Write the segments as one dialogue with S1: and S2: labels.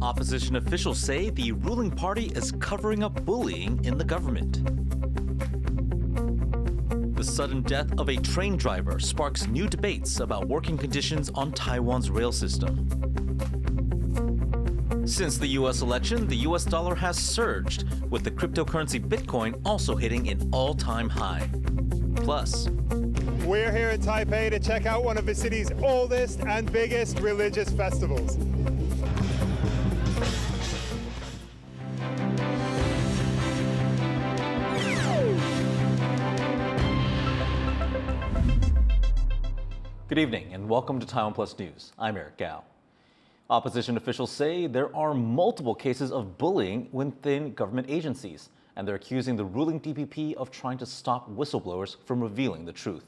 S1: Opposition officials say the ruling party is covering up bullying in the government. The sudden death of a train driver sparks new debates about working conditions on Taiwan's rail system. Since the U.S. election, the U.S. dollar has surged, with the cryptocurrency Bitcoin also hitting an all-time high. Plus,
S2: we're here in Taipei to check out one of the city's oldest and biggest religious festivals.
S1: good evening and welcome to TaiwanPlus News. I'm Eric Gao. Opposition officials say there are multiple cases of bullying within government agencies, and they're accusing the ruling DPP of trying to stop whistleblowers from revealing the truth.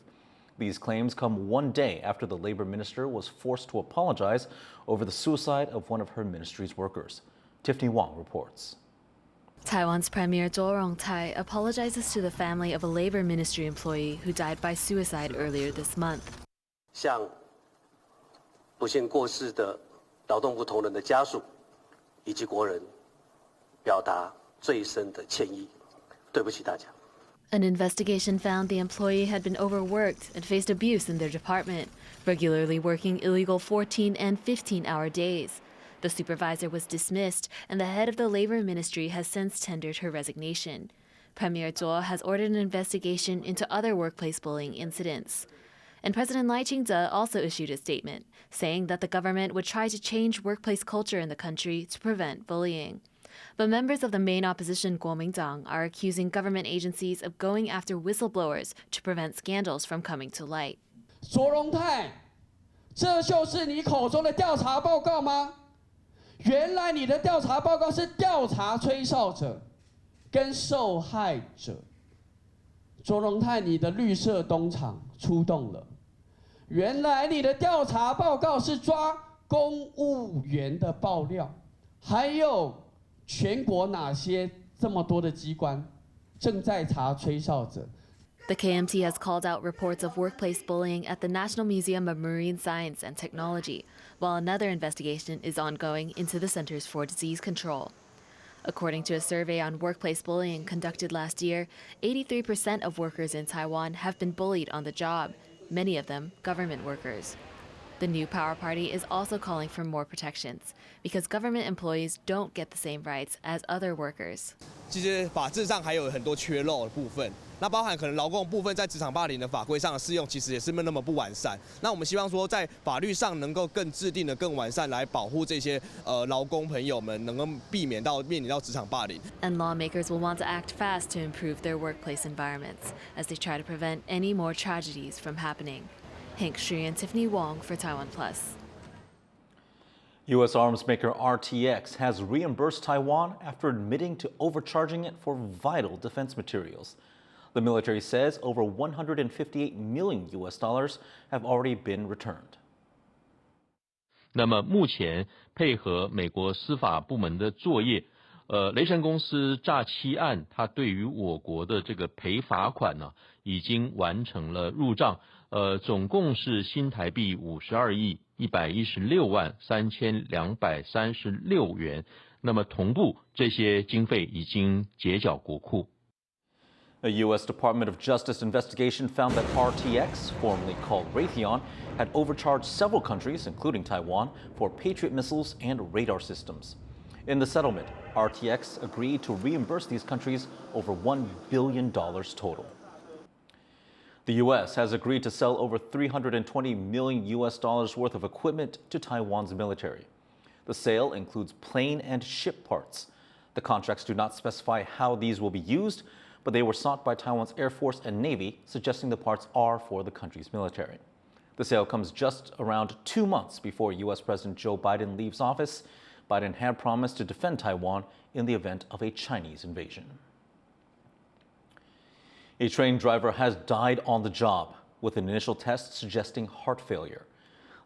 S1: These claims come one day after the labor minister was forced to apologize over the suicide of one of her ministry's workers. Tiffany Wong reports.
S3: Taiwan's Premier Zhou Rongtai apologizes to the family of a labor ministry employee who died by suicide earlier this month.
S4: 向不幸过世的劳动部同仁的家属以及国人表达最深的歉意。对不起大家。
S3: An investigation found the employee had been overworked and faced abuse in their department, regularly working illegal 14 and 15-hour days. The supervisor was dismissed, and the head of the labor ministry has since tendered her resignation. Premier Zhou has ordered an investigation into other workplace bullying incidents. And President Lai Ching-te also issued a statement, saying that the government would try to change workplace culture in the country to prevent bullying. But members of the main opposition Kuomintang are accusing government agencies of going after whistleblowers to prevent scandals from coming to light.
S5: 卓荣泰，这就是你口中的调查报告吗？原来你的调查报告是调查吹哨者跟受害者。卓荣泰，你的绿色东厂出动了。原来你的调查报告是抓公务员的爆料，还有全国哪些这么多的机关正在查吹哨者。
S3: The KMT has called out reports of workplace bullying at the National Museum of Marine Science and Technology, while another investigation is ongoing into the Centers for Disease Control. According to a survey on workplace bullying conducted last year, 83% of workers in Taiwan have been bullied on the job, many of them government workers. The new Power Party is also calling for more protections because government employees don't get the same rights as other workers.
S6: 其实法制上还有很多缺漏的部分，那包含可能劳工部分在职场霸凌的法规上的适用，其实也是没那么不完善。那我们希望说，在法律上能够更制定的更完善，来保护这些劳工朋友们，能够避免到面临到职场霸凌。
S3: And lawmakers will want to act fast to improve their workplace environments as they try to prevent any more tragedies from happening. Hank Shui and Tiffany Wong for TaiwanPlus.
S1: U.S. arms maker RTX has reimbursed Taiwan after admitting to overcharging it for vital defense materials. The military says over 158 million U.S. dollars have already been returned.
S7: 那么目前配合美国司法部门的作业，雷神公司诈欺案，它对于我国的这个赔罚款呢，已经完成了入账，总共是新台币52亿116万3236元。那么同步这些经费已经结缴国库。
S1: A U.S. Department of Justice investigation found that RTX, formerly called Raytheon, had overcharged several countries, including Taiwan, for Patriot missiles and radar systems. In the settlement, RTX agreed to reimburse these countries over $1 billion total. The U.S. has agreed to sell over 320 million U.S. dollars worth of equipment to Taiwan's military. The sale includes plane and ship parts. The contracts do not specify how these will be used, but they were sought by Taiwan's Air Force and Navy, suggesting the parts are for the country's military. The sale comes just around 2 months before U.S. President Joe Biden leaves office. Biden had promised to defend Taiwan in the event of a Chinese invasion. A train driver has died on the job, with an initial test suggesting heart failure.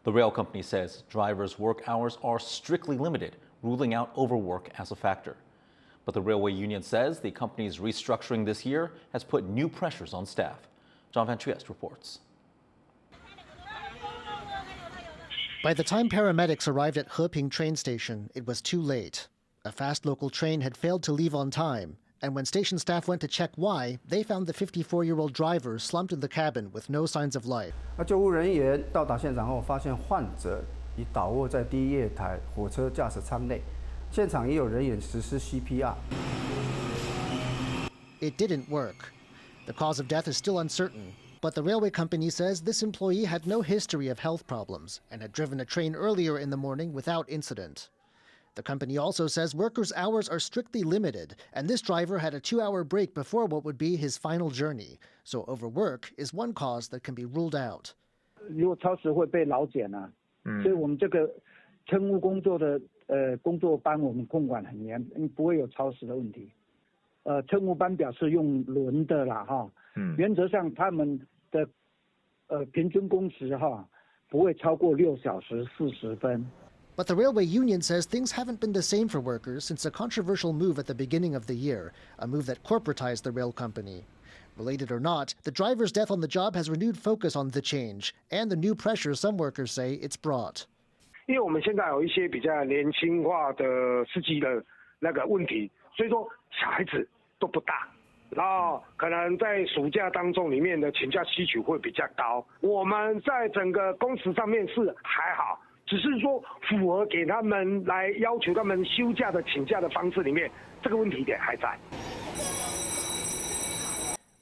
S1: The rail company says drivers' work hours are strictly limited, ruling out overwork as a factor. But the railway union says the company's restructuring this year has put new pressures on staff. John Van Trieste reports.
S8: By the time paramedics arrived at Heping train station, it was too late. A fast local train had failed to leave on time, and when station staff went to check why, they found the 54-year-old driver slumped in the cabin with no signs of life.
S9: 救护人员到达现场后，发现患者已倒卧在第一月台火车驾驶舱内，现场也有人员实施 CPR。
S8: It didn't work. The cause of death is still uncertain, but the railway company says this employee had no history of health problems and had driven a train earlier in the morning without incident. The company also says workers' hours are strictly limited, and this driver had a 2-hour break before what would be his final journey. So overwork is one cause that can be ruled out.
S10: 如果超时会被劳检啊，所以我们这个乘务工作的工作班我们控管很严，不会有超时的问题。乘务班表示用轮的啦哈，原则上他们的平均工时哈不会超过6小时40分。
S8: But the railway union says things haven't been the same for workers since a controversial move at the beginning of the year, a move that corporatized the rail company. Related or not, the driver's death on the job has renewed focus on the change and the new pressure some workers say it's brought.
S10: 因为我们现在有一些比较年轻化的司机的那个问题，所以说小孩子都不大，然后可能在暑假当中里面的请假需求会比较高。我们在整个工时上面是还好。 只是说符合给他们来要求他们休假的请假的方式里面，这个问题点还在。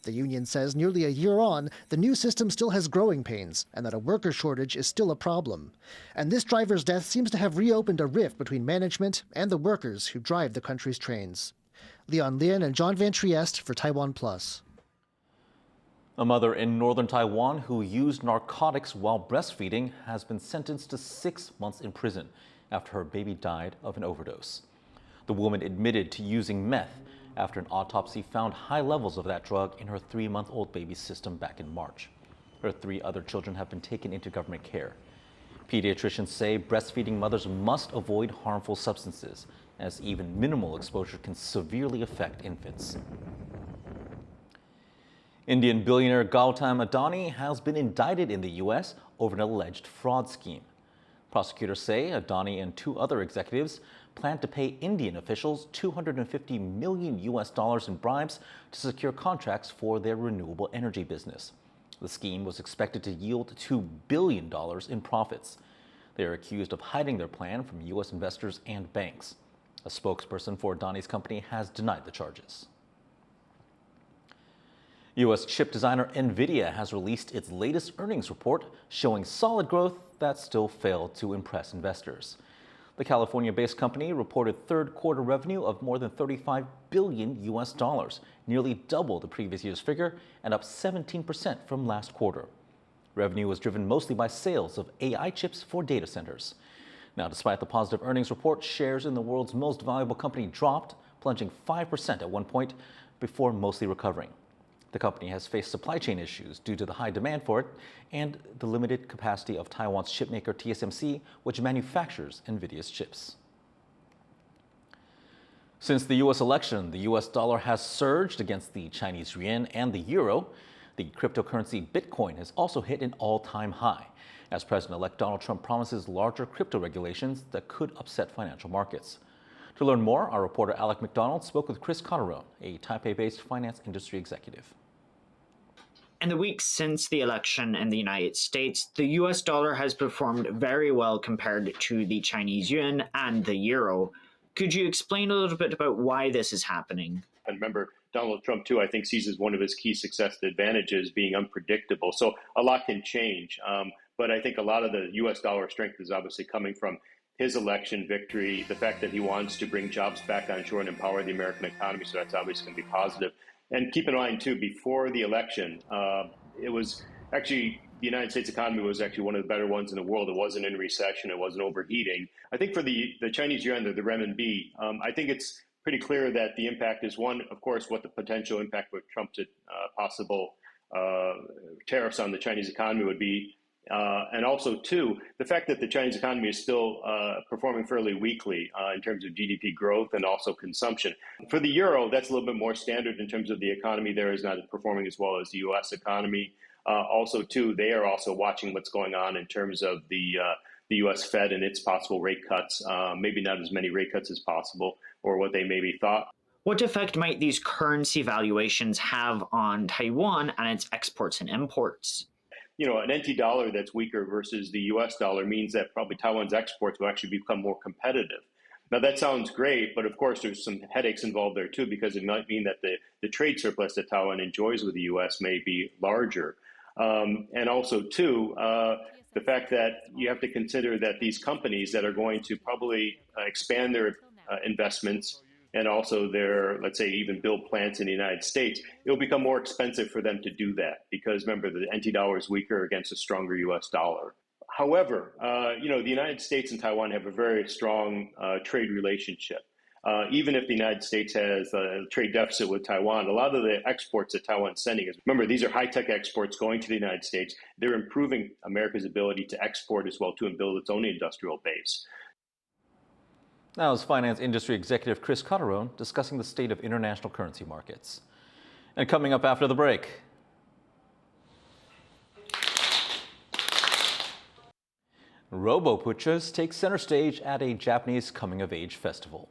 S8: The union says nearly a year on, the new system still has growing pains and that a worker shortage is still a problem. And this driver's death seems to have reopened a rift between management and the workers who drive the country's trains. Leon Lin and John Van Trieste for TaiwanPlus.
S1: A mother in northern Taiwan who used narcotics while breastfeeding has been sentenced to 6 months in prison after her baby died of an overdose. The woman admitted to using meth after an autopsy found high levels of that drug in her 3-month-old baby's system back in March. Her 3 other children have been taken into government care. Pediatricians say breastfeeding mothers must avoid harmful substances, as even minimal exposure can severely affect infants. Indian billionaire Gautam Adani has been indicted in the U.S. over an alleged fraud scheme. Prosecutors say Adani and 2 other executives plan to pay Indian officials $250 million in bribes to secure contracts for their renewable energy business. The scheme was expected to yield $2 billion in profits. They are accused of hiding their plan from U.S. investors and banks. A spokesperson for Adani's company has denied the charges. U.S. chip designer NVIDIA has released its latest earnings report showing solid growth that still failed to impress investors. The California-based company reported third-quarter revenue of more than $35 billion, nearly double the previous year's figure and up 17% from last quarter. Revenue was driven mostly by sales of AI chips for data centers. Now, despite the positive earnings report, shares in the world's most valuable company dropped, plunging 5% at one point before mostly recovering. The company has faced supply chain issues due to the high demand for it and the limited capacity of Taiwan's chipmaker TSMC, which manufactures NVIDIA's chips. Since the U.S. election, the U.S. dollar has surged against the Chinese yuan and the euro. The cryptocurrency Bitcoin has also hit an all-time high, as President-elect Donald Trump promises larger crypto regulations that could upset financial markets. To learn more, our reporter Alec McDonald spoke with Chris Cotterone, a Taipei-based finance industry executive.
S11: In the weeks since the election in the United States, the US dollar has performed very well compared to the Chinese yuan and the euro. Could you explain a little bit about why this is happening?
S12: And remember, Donald Trump, too, I think sees as one of his key success advantages being unpredictable. So a lot can change. But I think a lot of the U.S. dollar strength is obviously coming from his election victory, the fact that he wants to bring jobs back on shore and empower the American economy. So that's obviously going to be positive. And keep in mind, too, before the election, it was actually the United States economy was actually one of the better ones in the world. It wasn't in recession. It wasn't overheating. I think for the Chinese yuan, the renminbi, I think it's pretty clear that the impact is one, of course, what the potential impact with Trump's possible tariffs on the Chinese economy would be. And also, two, the fact that the Chinese economy is still performing fairly weakly in terms of GDP growth and also consumption. For the euro, that's a little bit more standard in terms of the economy there is not performing as well as the U.S. economy. Also, too, they are also watching what's going on in terms of the the U.S. Fed and its possible rate cuts, maybe not as many rate cuts as possible, or what they maybe thought.
S11: What effect might these currency valuations have on Taiwan and its exports and imports?
S12: You know, an NT dollar that's weaker versus the US dollar means that probably Taiwan's exports will actually become more competitive. Now, that sounds great, but of course, there's some headaches involved there too, because it might mean that the trade surplus that Taiwan enjoys with the US may be larger. And also, too, the fact that you have to consider that these companies that are going to probably expand their investments and also their, let's say, even build plants in the United States, it'll become more expensive for them to do that because, remember, the NT dollar is weaker against a stronger US dollar. However, you know, the United States and Taiwan have a very strong trade relationship. Even if the United States has a trade deficit with Taiwan, a lot of the exports that Taiwan's sending is, remember, these are high-tech exports going to the United States. They're improving America's ability to export as well, too, and build its own industrial base.
S1: Now is finance industry executive Chris Cotterone discussing the state of international currency markets. And coming up after the break, robo-butchers take center stage at a Japanese coming-of-age festival.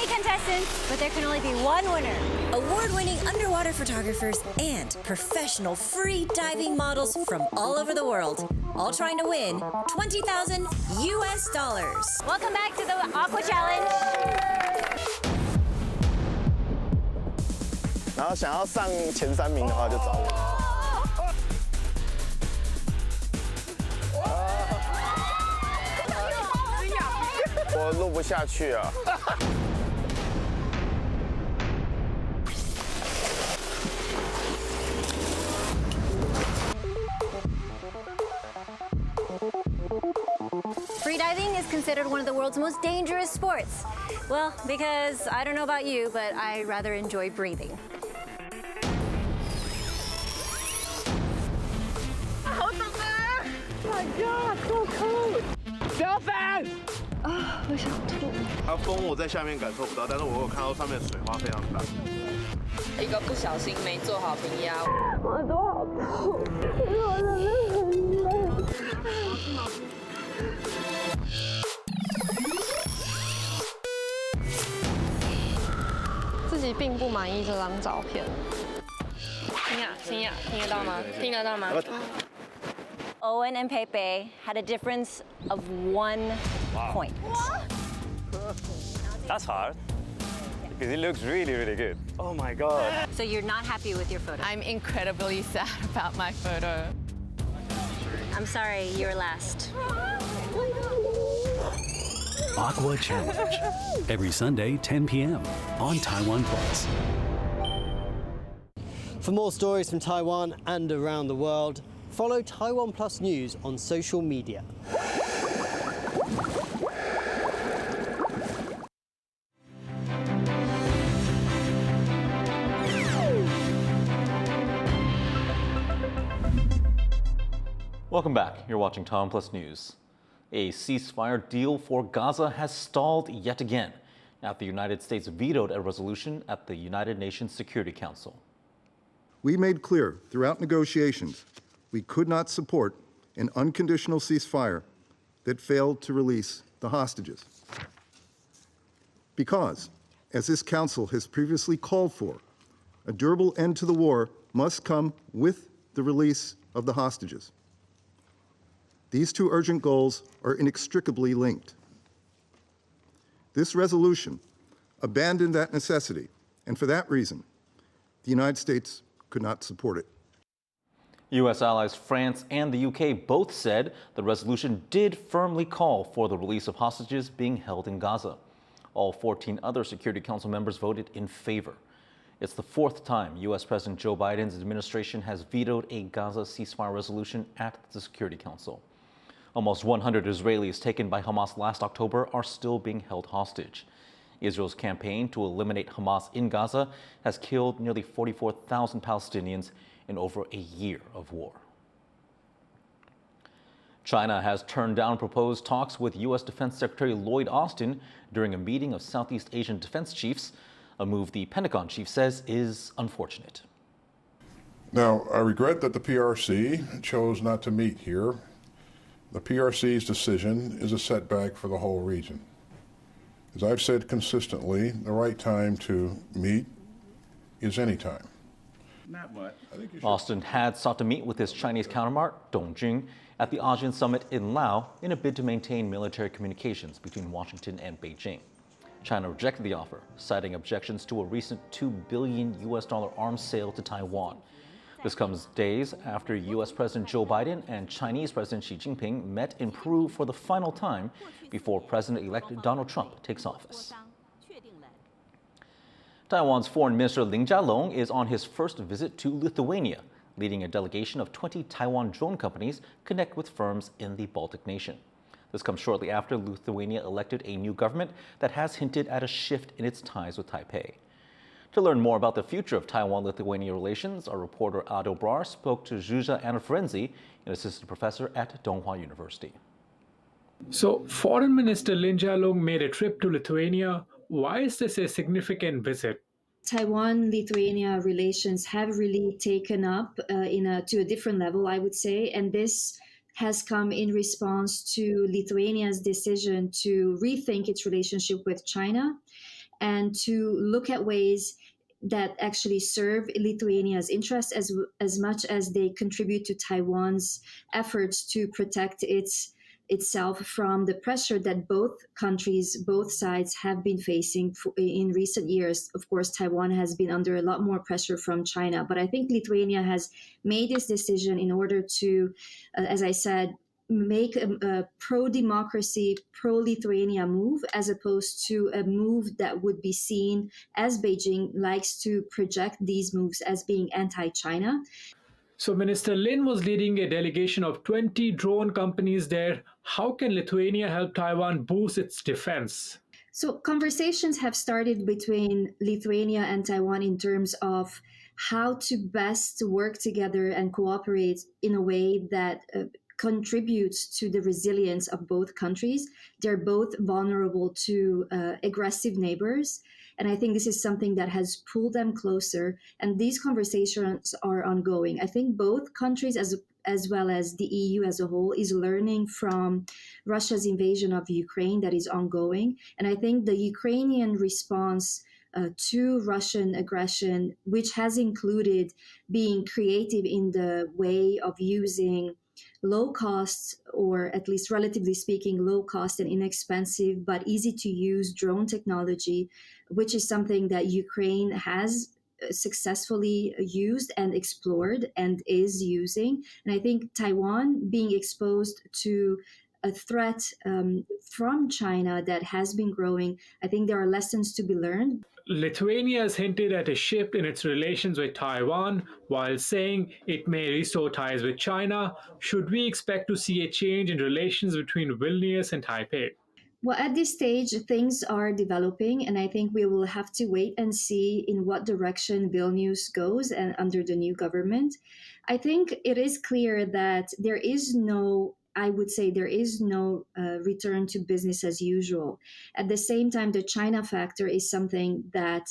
S13: Contestants, but there can only be one winner. Award-winning underwater photographers and professional free diving models from all over the world, all trying to win $20,000 US. Welcome back to the Aqua Challenge.
S14: 然后想要上前3名的话，就找我。我录不下去啊。
S13: Freediving is considered one of the world's most dangerous sports. Well, because I don't know about you, but I rather enjoy breathing.
S14: Oh my God, so cold! 小伞！
S13: 啊，我想吐。
S14: 它风我在下面感受不到，但是我有看到上面水花非常大。
S15: 一个不小心没做好平压，
S13: 我耳朵好痛，我真的很累。
S16: 自己并不满意这张照片。
S15: 听得到吗？听得到吗？
S13: Owen and Pepe had a difference of 1 point.
S17: That's hard, because it looks really, really good. Oh my God.
S13: So you're not happy with your photo?
S16: I'm incredibly sad about my photo.
S13: I'm sorry, you're last.
S18: Aqua Challenge. Every Sunday, 10 p.m. on TaiwanPlus.
S19: For more stories from Taiwan and around the world, follow TaiwanPlus News on social media.
S1: Welcome back. You're watching TaiwanPlus News. A ceasefire deal for Gaza has stalled yet again after the United States vetoed a resolution at the United Nations Security Council.
S20: We made clear throughout negotiations we could not support an unconditional ceasefire that failed to release the hostages. Because, as this council has previously called for, a durable end to the war must come with the release of the hostages. These two urgent goals are inextricably linked. This resolution abandoned that necessity, and for that reason, the United States could not support it.
S1: U.S. allies France and the U.K. both said the resolution did firmly call for the release of hostages being held in Gaza. All 14 other Security Council members voted in favor. It's the fourth time U.S. President Joe Biden's administration has vetoed a Gaza ceasefire resolution at the Security Council. Almost 100 Israelis taken by Hamas last October are still being held hostage. Israel's campaign to eliminate Hamas in Gaza has killed nearly 44,000 Palestinians in over a year of war. China has turned down proposed talks with U.S. Defense Secretary Lloyd Austin during a meeting of Southeast Asian defense chiefs, a move the Pentagon chief says is unfortunate.
S21: Now, I regret that the PRC chose not to meet here. The PRC's decision is a setback for the whole region. As I've said consistently, the right time to meet is any time.
S1: Austin had sought to meet with his Chinese counterpart, Dong Jun, at the ASEAN summit in Laos in a bid to maintain military communications between Washington and Beijing. China rejected the offer, citing objections to a recent $2 billion arms sale to Taiwan. This comes days after U.S. President Joe Biden and Chinese President Xi Jinping met in Peru for the final time before President-elect Donald Trump takes office. Taiwan's Foreign Minister Lin Chia-lung is on his first visit to Lithuania, leading a delegation of 20 Taiwan drone companies connect with firms in the Baltic nation. This comes shortly after Lithuania elected a new government that has hinted at a shift in its ties with Taipei. To learn more about the future of Taiwan-Lithuania relations, our reporter Ado Brar spoke to Zsuzsa Anafrenzi, an assistant professor at Wanhua University.
S22: So, Foreign Minister Lin Chia-lung made a trip to Lithuania. Why is this a significant visit?
S23: Taiwan-Lithuania relations have really taken up to a different level, I would say, and this has come in response to Lithuania's decision to rethink its relationship with China and to look at ways that actually serve Lithuania's interests as much as they contribute to Taiwan's efforts to protect itself from the pressure that both countries, both sides have been facing in recent years. Of course, Taiwan has been under a lot more pressure from China, but I think Lithuania has made this decision in order to, as I said, make a pro-democracy, pro-Lithuania move, as opposed to a move that would be seen as Beijing likes to project these moves as being anti-China.
S22: So Minister Lin was leading a delegation of 20 drone companies there. How can Lithuania help Taiwan boost its defense?
S23: So conversations have started between Lithuania and Taiwan in terms of how to best work together and cooperate in a way that contributes to the resilience of both countries. They're both vulnerable to aggressive neighbors. And I think this is something that has pulled them closer. And these conversations are ongoing. I think both countries, as well as the EU as a whole, is learning from Russia's invasion of Ukraine that is ongoing. And I think the Ukrainian response to Russian aggression, which has included being creative in the way of using low cost, or at least relatively speaking, low cost and inexpensive, but easy to use drone technology, which is something that Ukraine has successfully used and explored and is using. And I think Taiwan being exposed to a threat from China that has been growing, I think there are lessons to be learned.
S22: Lithuania has hinted at a shift in its relations with Taiwan while saying it may restore ties with China. Should we expect to see a change in relations between Vilnius and Taipei?
S23: Well, at this stage, things are developing, and I think we will have to wait and see in what direction Vilnius goes and under the new government. I think it is clear that there is no return to business as usual. At the same time, the China factor is something that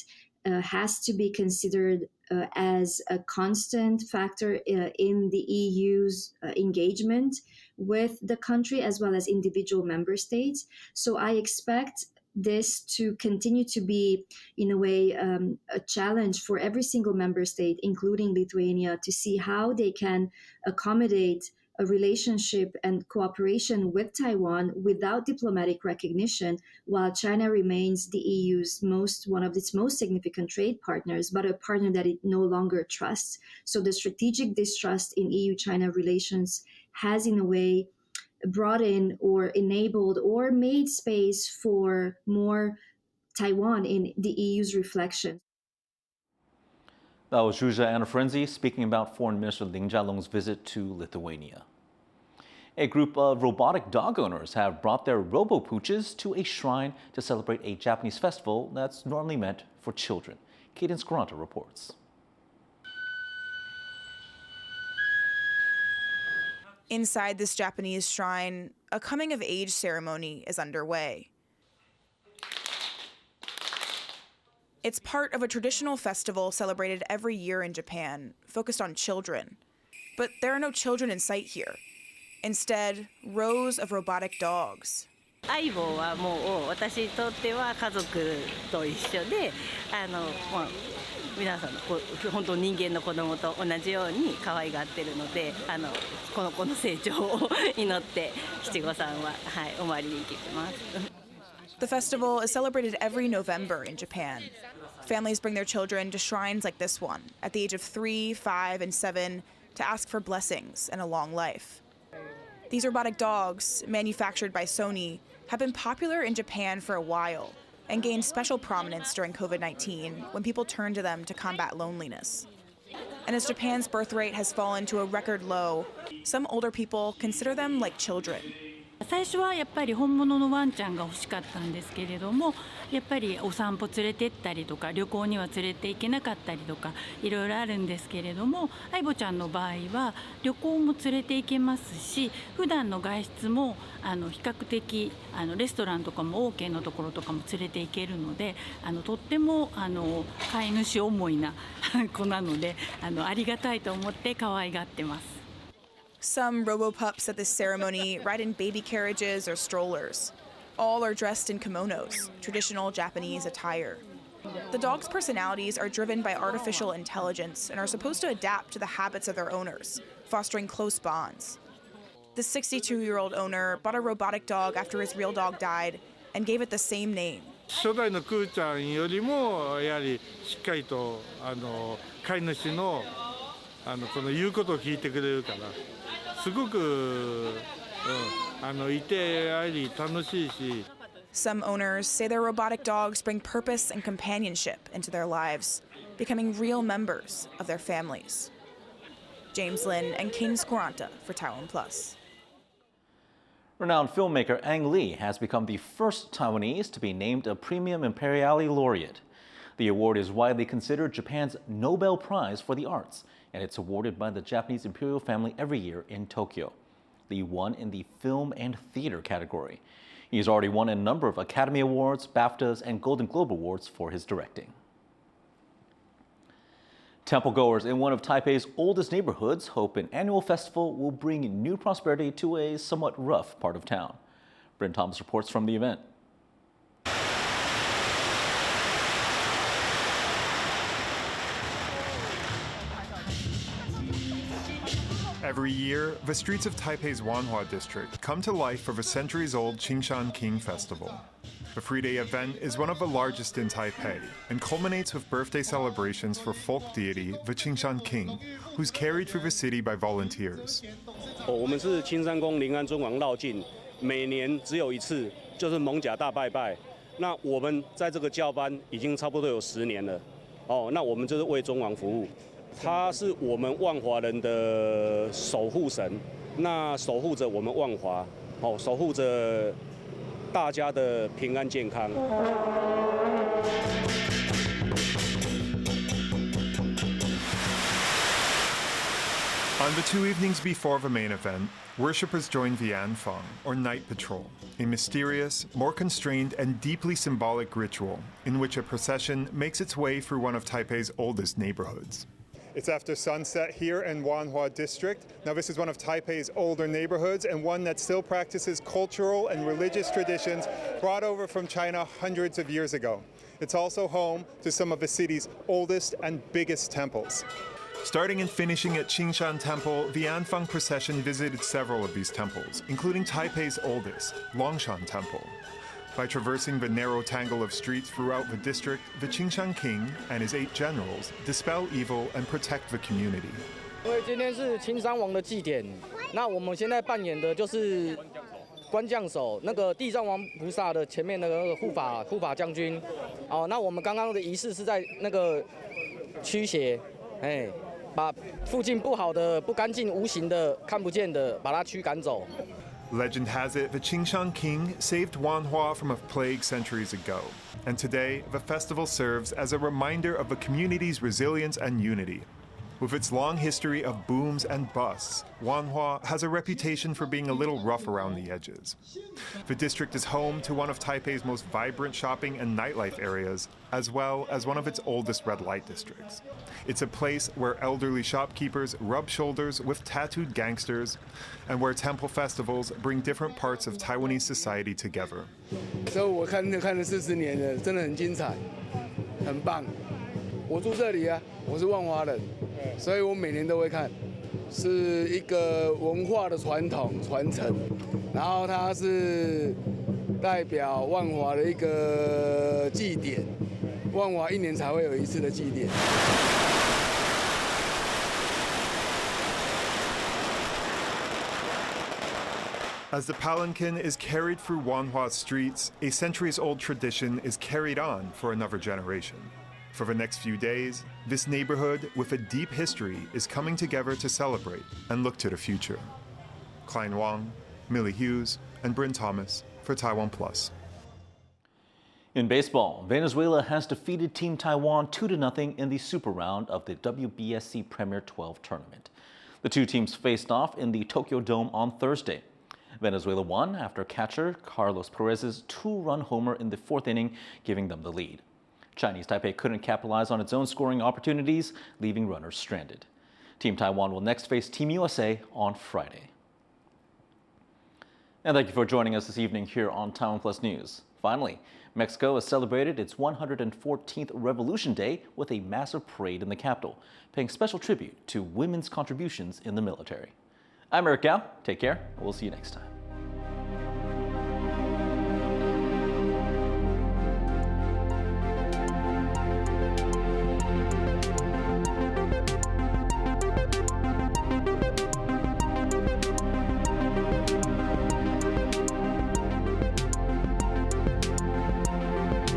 S23: has to be considered as a constant factor in the EU's engagement with the country as well as individual member states. So I expect this to continue to be, in a way, a challenge for every single member state, including Lithuania, to see how they can accommodate a relationship and cooperation with Taiwan without diplomatic recognition, while China remains the EU's one of its most significant trade partners, but a partner that it no longer trusts. So the strategic distrust in EU-China relations has, in a way, brought in or enabled or made space for more Taiwan in the EU's reflection.
S1: That was Zsuzsa Anafrenzi speaking about Foreign Minister Lin Chia-lung's visit to Lithuania. A group of robotic dog owners have brought their robo-pooches to a shrine to celebrate a Japanese festival that's normally meant for children. Cadence Garanta reports.
S2: Inside this Japanese shrine, a coming-of-age ceremony is underway. It's part of a traditional festival celebrated every year in Japan, focused on children. But there are no children in sight here. Instead, rows of robotic dogs.
S4: 相棒はもう私にとっては家族と一緒で、皆さんの本当人間の子供と同じように可愛がってるので、この子の成長を祈って七五三はお参りに行きます。
S2: The festival is celebrated every November in Japan. Families bring their children to shrines like this one at the age of 3, 5, and 7 to ask for blessings and a long life. These robotic dogs, manufactured by Sony, have been popular in Japan for a while and gained special prominence during COVID-19 when people turned to them to combat loneliness. And as Japan's birth rate has fallen to a record low, some older people consider them like children.
S4: 最初はやっぱり本物のワンちゃんが欲しかったんですけれども、やっぱりお散歩連れてったりとか旅行には連れて行けなかったりとかいろいろあるんですけれども、相棒ちゃんの場合は旅行も連れて行けますし、普段の外出も比較的レストランとかも OK のところとかも連れて行けるので、とっても飼い主思いな子なのでありがたいと思って可愛がってます。
S2: Some robo-pups at this ceremony ride in baby carriages or strollers. All are dressed in kimonos, traditional Japanese attire. The dogs' personalities are driven by artificial intelligence and are supposed to adapt to the habits of their owners, fostering close bonds. The 62-year-old owner bought a robotic dog after his real dog died and gave it the same name.
S5: 初代のクーちゃんよりもやはりしっかりと飼い主のこの言うことを聞いてくれるから。すごくいてあり楽しいし。
S2: Some owners say their robotic dogs bring purpose and companionship into their lives, becoming real members of their families. James Lin and Kane Scoranta for TaiwanPlus.
S1: Renowned filmmaker Ang Lee has become the first Taiwanese to be named a Premium Imperiale Laureate. The award is widely considered Japan's Nobel Prize for the Arts, and it's awarded by the Japanese imperial family every year in Tokyo. Lee won in the film and theater category. He's already won a number of Academy Awards, BAFTAs, and Golden Globe Awards for his directing. Temple-goers in one of Taipei's oldest neighborhoods hope an annual festival will bring new prosperity to a somewhat rough part of town. Bryn Thomas reports from the event.
S24: Every year, the streets of Taipei's Wanhua district come to life for the centuries-old Qingshan King Festival. The three-day event is one of the largest in Taipei and culminates with birthday celebrations for folk deity, the Qingshan King, who's carried through the city by volunteers.
S25: 我们是青山宫临安尊王绕境，每年只有一次，就是蒙甲大拜拜。那我们在这个教班已经差不多有10年了。那我们就是为尊王服务。 他是我们万华人的守护神，那守护着我们万华，守护着大家的平安健康。
S24: On the 2 evenings before the main event, worshippers joined the Anfang, or Night Patrol, a mysterious, more constrained, and deeply symbolic ritual in which a procession makes its way through one of Taipei's oldest neighborhoods.
S26: It's after sunset here in Wanhua District. Now this is one of Taipei's older neighborhoods and one that still practices cultural and religious traditions brought over from China hundreds of years ago. It's also home to some of the city's oldest and biggest temples.
S24: Starting and finishing at Qingshan Temple, the Anfang procession visited several of these temples, including Taipei's oldest, Longshan Temple. By traversing the narrow tangle of streets throughout the district, the Qingshan King and his 8 generals dispel evil and protect the community.
S27: 因为今天是青山王的祭典，那我们现在扮演的就是官将手，那个地藏王菩萨的前面那个护法将军。那我们刚刚的仪式是在那个驱邪，把附近不好的、不干净、无形的、看不见的，把它驱赶走。
S24: Legend has it the Qingshan King saved Wanhua from a plague centuries ago, and today the festival serves as a reminder of the community's resilience and unity. With its long history of booms and busts, Wanhua has a reputation for being a little rough around the edges. The district is home to one of Taipei's most vibrant shopping and nightlife areas, as well as one of its oldest red light districts. It's a place where elderly shopkeepers rub shoulders with tattooed gangsters, and where temple festivals bring different parts of Taiwanese society together.
S3: 所以我看了40年了，真的很精彩，很棒。我住这里啊，我是万华人，所以我每年都会看，是一个文化的传统传承，然后它是代表万华的一个祭典，万华1年才会有一次的祭典。
S24: As the palanquin is carried through Wanhua streets, a centuries-old tradition is carried on for another generation. For the next few days, this neighborhood with a deep history is coming together to celebrate and look to the future. Klein Wang, Millie Hughes, and Bryn Thomas for TaiwanPlus.
S1: In baseball, Venezuela has defeated Team Taiwan 2-0 in the Super Round of the WBSC Premier 12 tournament. The two teams faced off in the Tokyo Dome on Thursday. Venezuela won after catcher Carlos Perez's 2-run homer in the 4th inning, giving them the lead. Chinese Taipei couldn't capitalize on its own scoring opportunities, leaving runners stranded. Team Taiwan will next face Team USA on Friday. And thank you for joining us this evening here on TaiwanPlus News. Finally, Mexico has celebrated its 114th Revolution Day with a massive parade in the capital, paying special tribute to women's contributions in the military. I'm Eric Gao. Take care. We'll see you next time.